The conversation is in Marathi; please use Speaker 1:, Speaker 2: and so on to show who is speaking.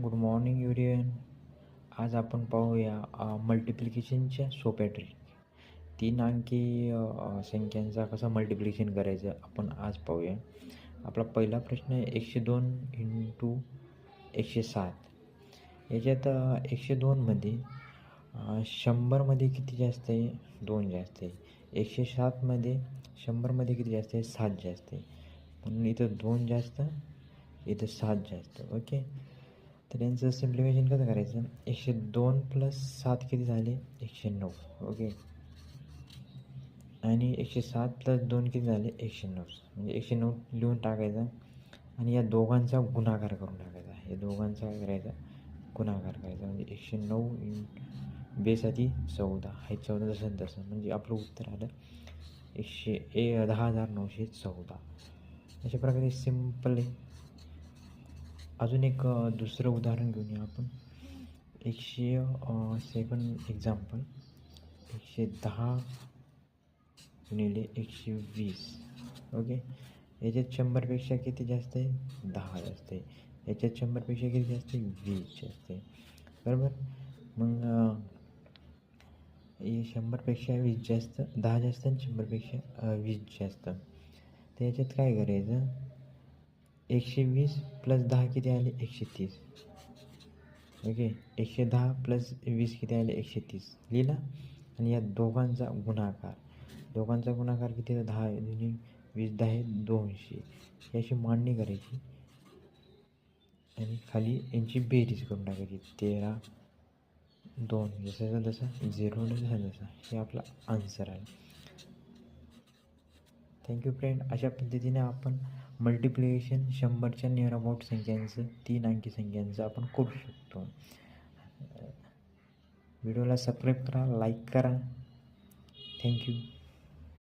Speaker 1: Good morning everyone. आज आपण पाहूया मल्टिप्लिकेशनच्या सोप्या ट्रिक. तीन अंकी संख्यांचा कसं मल्टिप्लिकेशन करायचं आपण आज पाहूया. आपला पहिला प्रश्न आहे 102 इंटू 107. याच्यात 102मध्ये 100मध्ये किती जास्त आहे? 2 जास्त आहे. 107मध्ये 100मध्ये किती जास्त आहे? 7 जास्त आहे. म्हणून इथं 2 जास्त, इथं 7 जास्त. ओके, तर यांचं सिम्प्लिफिकेशन कसं करायचं? 102 + 7 किती झाले? 109. ओके, आणि 107 + 2 किती झाले? 109. म्हणजे 109 लिहून टाकायचा आणि या दोघांचा गुणाकार करून टाकायचा. या दोघांचा काय करायचा? गुणाकार करायचा. म्हणजे 109 बेसाती 14 हे 14 जसं तसं, म्हणजे आपलं उत्तर आलं 10,914. अशा प्रकारे सिम्पल आहे. अजून एक दुसरं उदाहरण घेऊया आपण. 107 एक्झाम्पल. 110 गुणिले 120. ओके, याच्यात 100पेक्षा किती जास्त आहे? 10 जास्त आहे. याच्यात 100पेक्षा किती जास्त आहे? 20 जास्त आहे. बरोबर. मग 100पेक्षा 20 जास्त, 10 जास्त आणि 100पेक्षा 20 जास्त. तर याच्यात काय करायचं? 120 + 10 किती आले? 130. ओके, 110 + 20 किती आले? 130 लिहिला. आणि या दोघांचा गुणाकार किती? 10 आणि 20, 10 200. याची मांडणी करायची आणि खाली यांची बेरीज करून टाकायची. 13, 2 जसं तसा 0 जसं तसा. हे आपला आन्सर आहे. Thank you friend. अशा पद्धतीने आपण मल्टिप्लिकेशन 100च्या नियर अबाउट संख्यांचं, 3 अंकी संख्यांचं आपण करू शकतो. व्हिडिओला सबस्क्राईब करा, लाईक करा. थँक्यू.